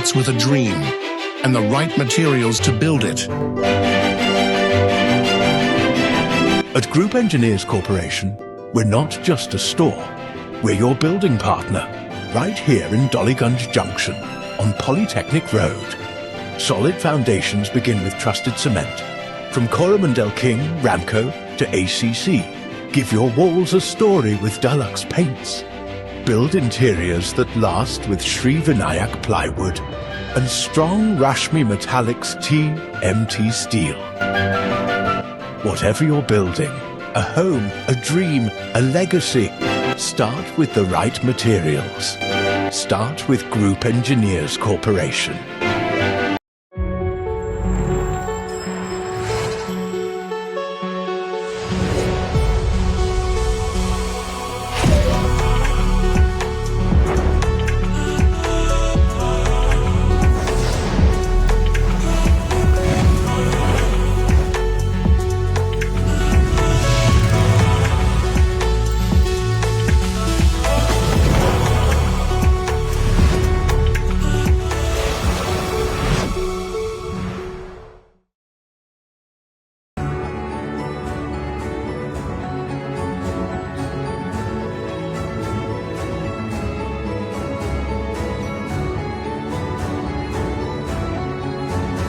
starts with a dream and the right materials to build it. At Group Engineers Corporation, we're not just a store, we're your building partner, right here in Dollygunge Junction on Polytechnic Road. Solid foundations begin with trusted cement. From Coromandel King, Ramco to ACC, give your walls a story with Dulux paints. Build interiors that last with Sri Vinayak plywood and strong Rashmi Metallics TMT steel. Whatever you're building, a home, a dream, a legacy, start with the right materials. Start with Group Engineers Corporation.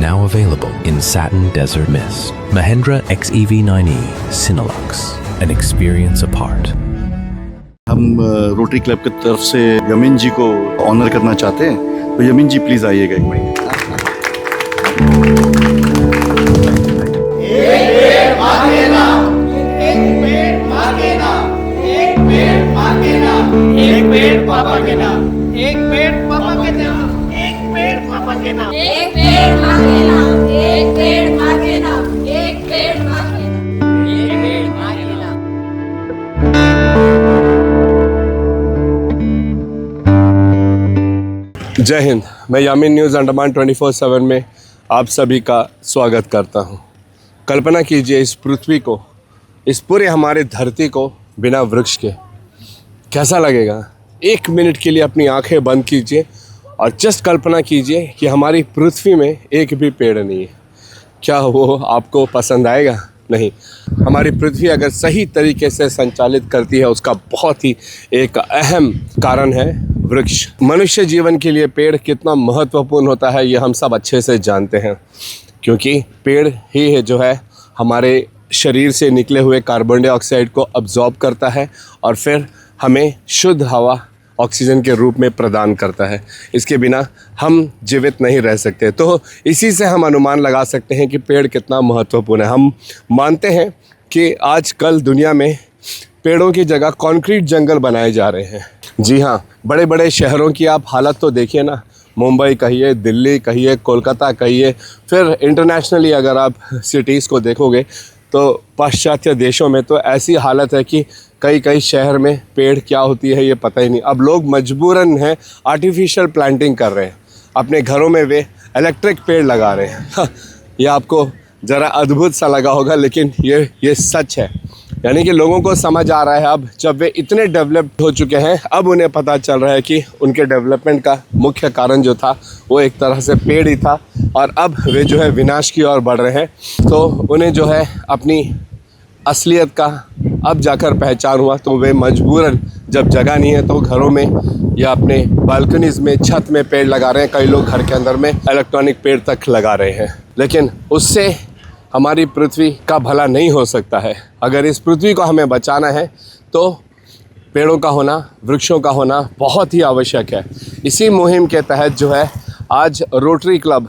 Now available in Satin Desert Mist. Mahindra XEV9e Cinelux. An experience apart. हम rotary club की तरफ से यमीन जी को honour करना चाहते हैं, तो यमीन जी please आइएगा एक मिनट। एक पेड़ पापा के नाम, एक पेड़ पापा के नाम, एक पेड़ पापा के नाम, एक पेड़ माँ के नाम, एक पेड़ माँ के नाम, एक पेड़ माँ के नाम, एक पेड़ माँ के नाम। जय हिंद। मैं यामीन न्यूज़ अंडमान 24/7 में आप सभी का स्वागत करता हूं। कल्पना कीजिए इस पृथ्वी को, इस पूरे हमारे धरती को बिना वृक्ष के कैसा लगेगा। एक मिनट के लिए अपनी आंखें बंद कीजिए और जस्ट कल्पना कीजिए कि हमारी पृथ्वी में एक भी पेड़ नहीं है। क्या वो आपको पसंद आएगा? नहीं। हमारी पृथ्वी अगर सही तरीके से संचालित करती है, उसका बहुत ही एक अहम कारण है वृक्ष। मनुष्य जीवन के लिए पेड़ कितना महत्वपूर्ण होता है ये हम सब अच्छे से जानते हैं, क्योंकि पेड़ ही है जो है हमारे शरीर से निकले हुए कार्बन डाइऑक्साइड को अब्जॉर्ब करता है और फिर हमें शुद्ध हवा ऑक्सीजन के रूप में प्रदान करता है। इसके बिना हम जीवित नहीं रह सकते। तो इसी से हम अनुमान लगा सकते हैं कि पेड़ कितना महत्वपूर्ण है। हम मानते हैं कि आजकल दुनिया में पेड़ों की जगह कंक्रीट जंगल बनाए जा रहे हैं। जी हाँ, बड़े बड़े शहरों की आप हालत तो देखिए ना, मुंबई कहिए, दिल्ली कहिए, कोलकाता कहिए, फिर इंटरनेशनली अगर आप सिटीज़ को देखोगे तो पाश्चात्य देशों में तो ऐसी हालत है कि कई कई शहर में पेड़ क्या होती है ये पता ही नहीं। अब लोग मजबूरन हैं आर्टिफिशियल प्लांटिंग कर रहे हैं, अपने घरों में वे इलेक्ट्रिक पेड़ लगा रहे हैं। ये आपको ज़रा अद्भुत सा लगा होगा, लेकिन ये सच है। यानी कि लोगों को समझ आ रहा है अब, जब वे इतने डेवलप्ड हो चुके हैं, अब उन्हें पता चल रहा है कि उनके डेवलपमेंट का मुख्य कारण जो था वो एक तरह से पेड़ ही था, और अब वे जो है विनाश की ओर बढ़ रहे हैं। तो उन्हें जो है अपनी असलियत का अब जाकर पहचान हुआ, तो वे मजबूरन जब जगह नहीं है तो घरों में या अपने बालकनीज़ में, छत में पेड़ लगा रहे हैं। कई लोग घर के अंदर में इलेक्ट्रॉनिक पेड़ तक लगा रहे हैं, लेकिन उससे हमारी पृथ्वी का भला नहीं हो सकता है। अगर इस पृथ्वी को हमें बचाना है तो पेड़ों का होना, वृक्षों का होना बहुत ही आवश्यक है। इसी मुहिम के तहत जो है आज रोटरी क्लब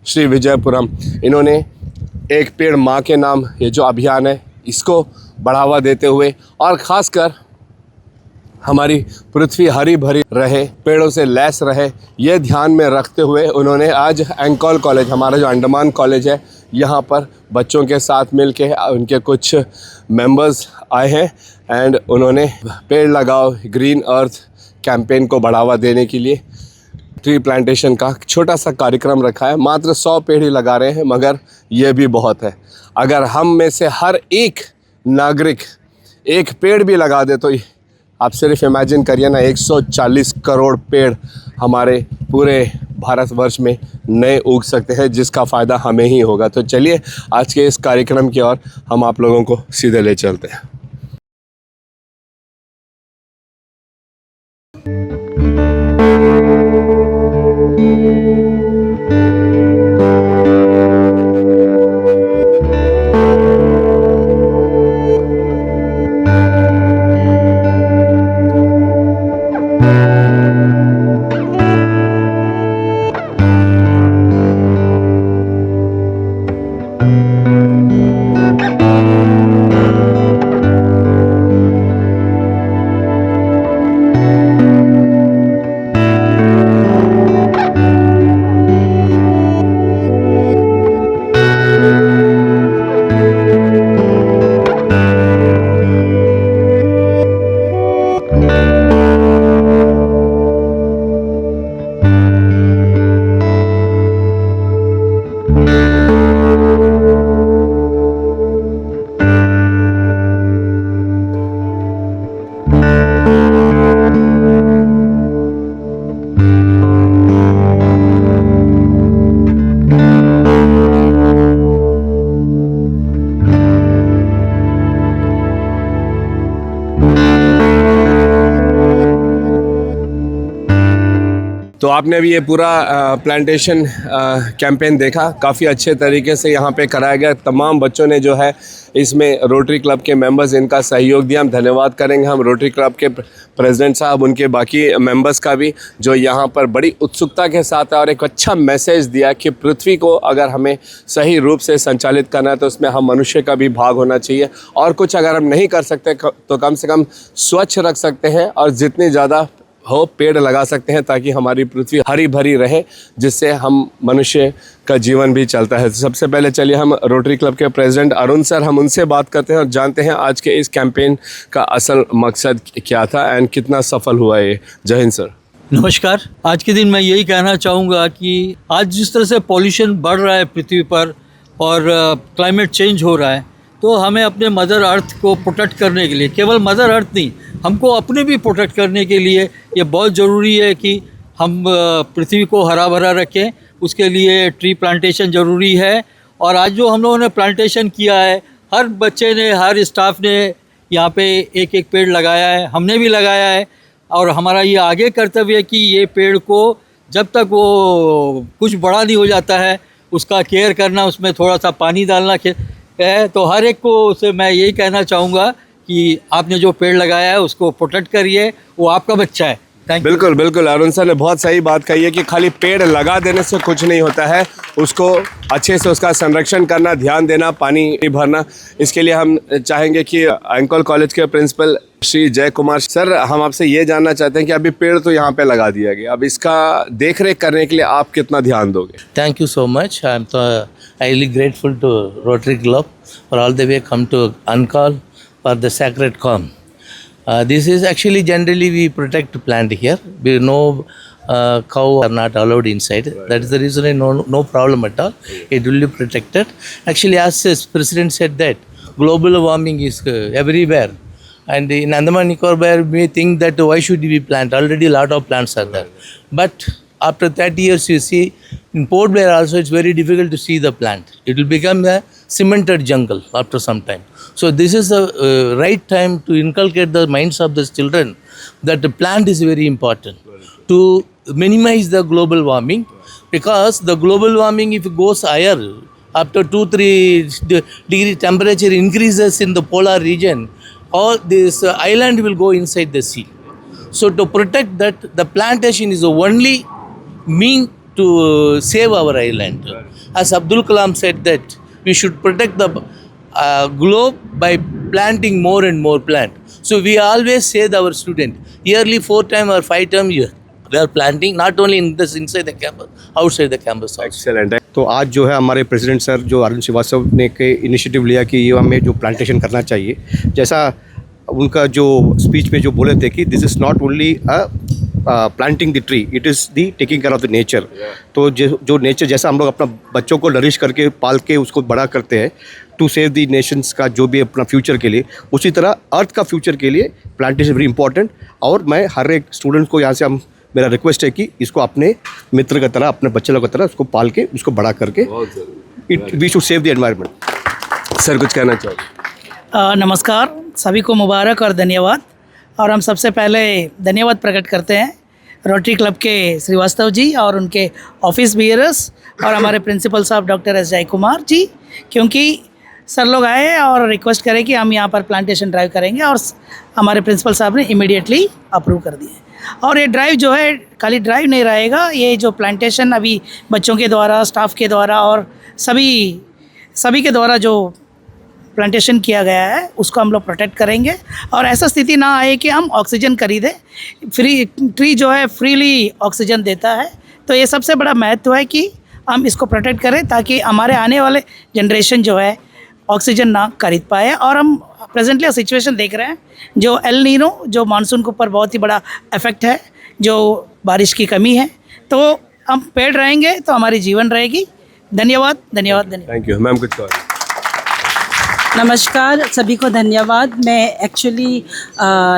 श्री विजयपुरम, इन्होंने एक पेड़ माँ के नाम ये जो अभियान है इसको बढ़ावा देते हुए और ख़ासकर हमारी पृथ्वी हरी भरी रहे, पेड़ों से लैस रहे, ये ध्यान में रखते हुए उन्होंने आज एंकॉल कॉलेज, हमारा जो अंडमान कॉलेज है, यहाँ पर बच्चों के साथ मिल के उनके कुछ मेंबर्स आए हैं एंड उन्होंने पेड़ लगाओ ग्रीन अर्थ कैंपेन को बढ़ावा देने के लिए ट्री प्लांटेशन का छोटा सा कार्यक्रम रखा है। मात्र 100 पेड़ ही लगा रहे हैं, मगर ये भी बहुत है। अगर हम में से हर एक नागरिक एक पेड़ भी लगा दे तो आप सिर्फ इमेजिन करिए ना, 140 करोड़ पेड़ हमारे पूरे भारतवर्ष में नए उग सकते हैं, जिसका फ़ायदा हमें ही होगा। तो चलिए आज के इस कार्यक्रम की ओर हम आप लोगों को सीधे ले चलते हैं। तो आपने अभी ये पूरा प्लांटेशन कैंपेन देखा, काफ़ी अच्छे तरीके से यहाँ पे कराया गया। तमाम बच्चों ने जो है इसमें रोटरी क्लब के मेंबर्स इनका सहयोग दिया। हम धन्यवाद करेंगे हम रोटरी क्लब के प्रेसिडेंट साहब, उनके बाकी मेंबर्स का भी, जो यहाँ पर बड़ी उत्सुकता के साथ और एक अच्छा मैसेज दिया कि पृथ्वी को अगर हमें सही रूप से संचालित करना है तो उसमें हम मनुष्य का भी भाग होना चाहिए, और कुछ अगर हम नहीं कर सकते तो कम से कम स्वच्छ रख सकते हैं और जितनी ज़्यादा हो पेड़ लगा सकते हैं, ताकि हमारी पृथ्वी हरी भरी रहे, जिससे हम मनुष्य का जीवन भी चलता है। तो सबसे पहले चलिए हम रोटरी क्लब के प्रेसिडेंट अरुण सर, हम उनसे बात करते हैं और जानते हैं आज के इस कैंपेन का असल मकसद क्या था एंड कितना सफल हुआ ये। जय हिंद सर। नमस्कार। आज के दिन मैं यही कहना चाहूँगा कि आज जिस तरह से पॉल्यूशन बढ़ रहा है पृथ्वी पर और क्लाइमेट चेंज हो रहा है, तो हमें अपने मदर अर्थ को प्रोटेक्ट करने के लिए, केवल मदर अर्थ नहीं, हमको अपने भी प्रोटेक्ट करने के लिए ये बहुत ज़रूरी है कि हम पृथ्वी को हरा भरा रखें। उसके लिए ट्री प्लांटेशन ज़रूरी है। और आज जो हम लोगों ने प्लांटेशन किया है, हर बच्चे ने, हर स्टाफ ने यहाँ पे एक एक पेड़ लगाया है, हमने भी लगाया है। और हमारा ये आगे कर्तव्य है कि ये पेड़ को जब तक वो कुछ बड़ा नहीं हो जाता है उसका केयर करना, उसमें थोड़ा सा पानी डालना है। तो हर एक को से मैं यही कहना चाहूँगा कि आपने जो पेड़ लगाया है उसको प्रोटेक्ट करिए, वो आपका बच्चा है। Thank you. बिल्कुल बिल्कुल, अरुण सर ने बहुत सही बात कही है कि खाली पेड़ लगा देने से कुछ नहीं होता है, उसको अच्छे से उसका संरक्षण करना, ध्यान देना, पानी भरना। इसके लिए हम चाहेंगे कि एंकल कॉलेज के प्रिंसिपल श्री जय कुमार सर, हम आपसे ये जानना चाहते हैं कि अभी पेड़ तो यहाँ पे लगा दिया गया, अब इसका देख रेख करने के लिए आप कितना ध्यान दोगे? Thank you so much. I'm highly grateful to Rotary Club for all the way come to Uncall for the sacred calm. This is actually generally we protect plant here. We know cow are not allowed inside. That is the reason no problem at all. It will be protected. Actually, as President said that global warming is everywhere. And in Andaman Nicobar, we think that why should we plant? Already a lot of plants are there. But after 30 years, you see, in Port Blair also, it's very difficult to see the plant. It will become a cemented jungle after some time. So this is the right time to inculcate the minds of the children that the plant is very important to minimize the global warming, because the global warming, if it goes higher, after 2-3 degree temperature increases in the polar region, all this island will go inside the sea. So to protect that, the plantation is the only mean to save our island. As Abdul Kalam said that we should protect the globe by planting more and more plant. So we always say to our student, yearly 4 times or 5 times they are planting, not only in this inside the campus, outside the campus also. Excellent है। तो आज जो है हमारे president sir जो अरुण श्रीवास्तव ने के initiative लिया कि ये हमें जो प्लांटेशन करना चाहिए, जैसा उनका जो स्पीच में जो बोले थे कि this is not only planting the tree, it is the taking care of the nature. तो जो नेचर, जैसा हम लोग अपना बच्चों को नरिश करके पाल के उसको बड़ा करते हैं टू सेव दी नेशंस का जो भी अपना फ्यूचर के लिए, उसी तरह अर्थ का फ्यूचर के लिए प्लांटेशन वेरी इंपॉर्टेंट। और मैं हर एक स्टूडेंट को यहाँ से हम मेरा रिक्वेस्ट है कि इसको अपने मित्र की तरह, अपने बच्चे लोगों की तरह उसको पाल के, उसको बड़ा करके we should save the environment. Sir कुछ कहना चाहोगे? नमस्कार, सभी को मुबारक और धन्यवाद। और हम सबसे पहले धन्यवाद प्रकट करते हैं रोटरी क्लब के श्रीवास्तव जी और उनके ऑफिस बियरर्स और हमारे प्रिंसिपल साहब डॉक्टर एस जय कुमार जी, क्योंकि सर लोग आए और रिक्वेस्ट करें कि हम यहाँ पर प्लांटेशन ड्राइव करेंगे और हमारे प्रिंसिपल साहब ने इमीडिएटली अप्रूव कर दिए। और ये ड्राइव जो है खाली ड्राइव नहीं रहेगा, ये जो प्लांटेशन अभी बच्चों के द्वारा, स्टाफ के द्वारा और सभी के द्वारा जो प्लांटेशन किया गया है उसको हम लोग प्रोटेक्ट करेंगे और ऐसा स्थिति ना आए कि हम ऑक्सीजन खरीदें। ट्री जो है फ्रीली ऑक्सीजन देता है, तो ये सबसे बड़ा महत्व है कि हम इसको प्रोटेक्ट करें ताकि हमारे आने वाले जनरेशन जो है ऑक्सीजन ना खरीद पाए। और हम प्रेजेंटली सिचुएशन देख रहे हैं जो एल नीनो, जो मानसून के ऊपर बहुत ही बड़ा इफेक्ट है, जो बारिश की कमी है, तो हम पेड़ रहेंगे तो हमारी जीवन रहेगी। धन्यवाद धन्यवाद धन्यवाद। थैंक यू मैम, कुछ और? नमस्कार, सभी को धन्यवाद। मैं एक्चुअली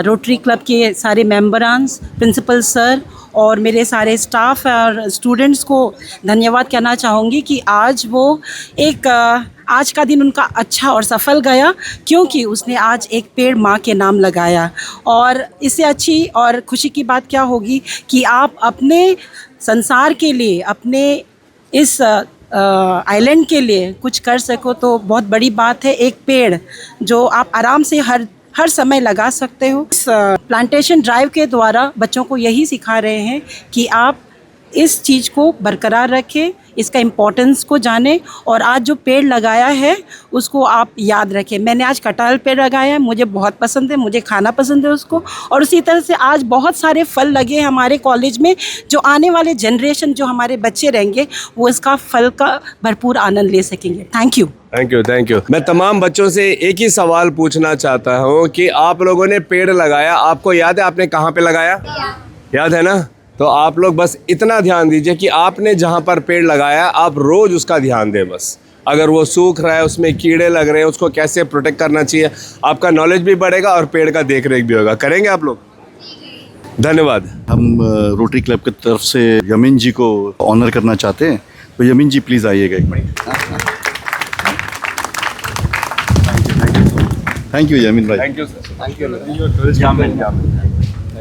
रोटरी क्लब के सारे मेंबरान्स, प्रिंसिपल सर और मेरे सारे स्टाफ और स्टूडेंट्स को धन्यवाद कहना चाहूँगी कि आज वो एक आज का दिन उनका अच्छा और सफल गया, क्योंकि उसने आज एक पेड़ माँ के नाम लगाया। और इससे अच्छी और खुशी की बात क्या होगी कि आप अपने संसार के लिए, अपने इस आइलैंड के लिए कुछ कर सको तो बहुत बड़ी बात है। एक पेड़ जो आप आराम से हर समय लगा सकते हो। इस प्लांटेशन ड्राइव के द्वारा बच्चों को यही सिखा रहे हैं कि आप इस चीज़ को बरकरार रखें, इसका इम्पोर्टेंस को जानें और आज जो पेड़ लगाया है उसको आप याद रखें। मैंने आज कटहल पेड़ लगाया है, मुझे बहुत पसंद है, मुझे खाना पसंद है उसको। और उसी तरह से आज बहुत सारे फल लगे हैं हमारे कॉलेज में, जो आने वाले जनरेशन, जो हमारे बच्चे रहेंगे, वो इसका फल का भरपूर आनंद ले सकेंगे। Thank you. Thank you, thank you. मैं तमाम बच्चों से एक ही सवाल पूछना चाहता हूँ कि आप लोगों ने पेड़ लगाया, आपको याद है आपने कहाँ पे लगाया? याद है ना? तो आप लोग बस इतना ध्यान दीजिए कि आपने जहाँ पर पेड़ लगाया आप रोज़ उसका ध्यान दें। बस अगर वो सूख रहा है, उसमें कीड़े लग रहे हैं, उसको कैसे प्रोटेक्ट करना चाहिए, आपका नॉलेज भी बढ़ेगा और पेड़ का देख रेख भी होगा। करेंगे आप लोग? धन्यवाद। हम रोटरी क्लब की तरफ से यमीन जी को ऑनर करना चाहते हैं, तो यमीन जी प्लीज़ आइएगा एक मिनट। थैंक यू यमीन भाई। Thank you sir. Thank you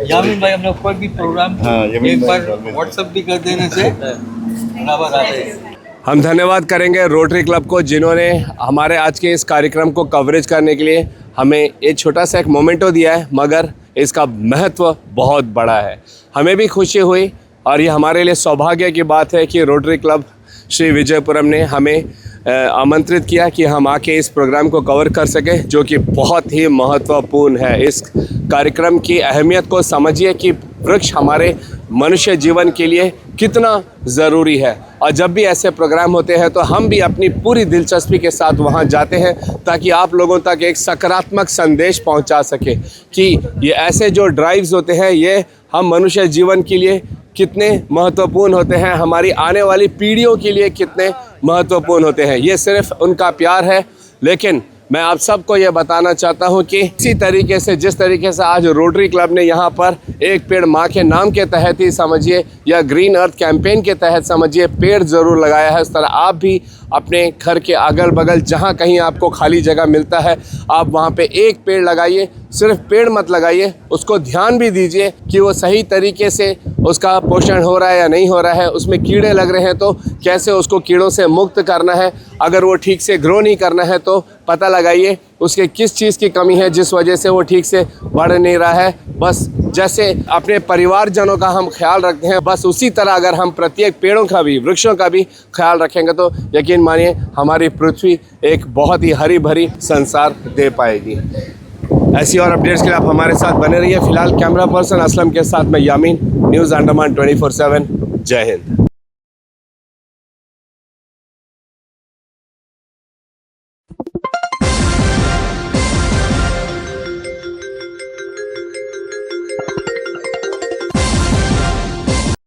Yamin भाई, हम लोग कोई भी प्रोग्राम एक बार व्हाट्सएप भी कर देने से बराबर आते हैं। हम धन्यवाद करेंगे रोटरी क्लब को, जिन्होंने हमारे आज के इस कार्यक्रम को कवरेज करने के लिए हमें एक छोटा सा एक मोमेंटो दिया है, मगर इसका महत्व बहुत बड़ा है। हमें भी खुशी हुई और ये हमारे लिए सौभाग्य की बात है कि रोटरी क्लब श्री विजयपुरम ने हमें आमंत्रित किया कि हम आके इस प्रोग्राम को कवर कर सकें, जो कि बहुत ही महत्वपूर्ण है। इस कार्यक्रम की अहमियत को समझिए कि वृक्ष हमारे मनुष्य जीवन के लिए कितना ज़रूरी है। और जब भी ऐसे प्रोग्राम होते हैं तो हम भी अपनी पूरी दिलचस्पी के साथ वहां जाते हैं, ताकि आप लोगों तक एक सकारात्मक संदेश पहुंचा सके कि ये ऐसे जो ड्राइव्स होते हैं ये हम मनुष्य जीवन के लिए कितने महत्वपूर्ण होते हैं, हमारी आने वाली पीढ़ियों के लिए कितने महत्वपूर्ण होते हैं। ये सिर्फ उनका प्यार है, लेकिन मैं आप सबको ये बताना चाहता हूँ कि इसी तरीके से, जिस तरीके से आज रोटरी क्लब ने यहाँ पर एक पेड़ माँ के नाम के तहत ही समझिए या ग्रीन अर्थ कैंपेन के तहत समझिए पेड़ ज़रूर लगाया है, उस तरह आप भी अपने घर के अगल बगल जहाँ कहीं आपको खाली जगह मिलता है आप वहाँ पे एक पेड़ लगाइए। सिर्फ पेड़ मत लगाइए, उसको ध्यान भी दीजिए कि वो सही तरीके से उसका पोषण हो रहा है या नहीं हो रहा है, उसमें कीड़े लग रहे हैं तो कैसे उसको कीड़ों से मुक्त करना है, अगर वो ठीक से ग्रो नहीं करना है तो पता लगाइए उसके किस चीज़ की कमी है जिस वजह से वो ठीक से बढ़ नहीं रहा है। बस जैसे अपने परिवारजनों का हम ख्याल रखते हैं, बस उसी तरह अगर हम प्रत्येक पेड़ों का भी, वृक्षों का भी ख्याल रखेंगे तो यकीन मानिए हमारी पृथ्वी एक बहुत ही हरी भरी संसार दे पाएगी। ऐसी और अपडेट्स के लिए आप हमारे साथ बने रहिए। फिलहाल कैमरा पर्सन असलम के साथ मैं यामीन, न्यूज़ अंडमान 24/7। जय हिंद।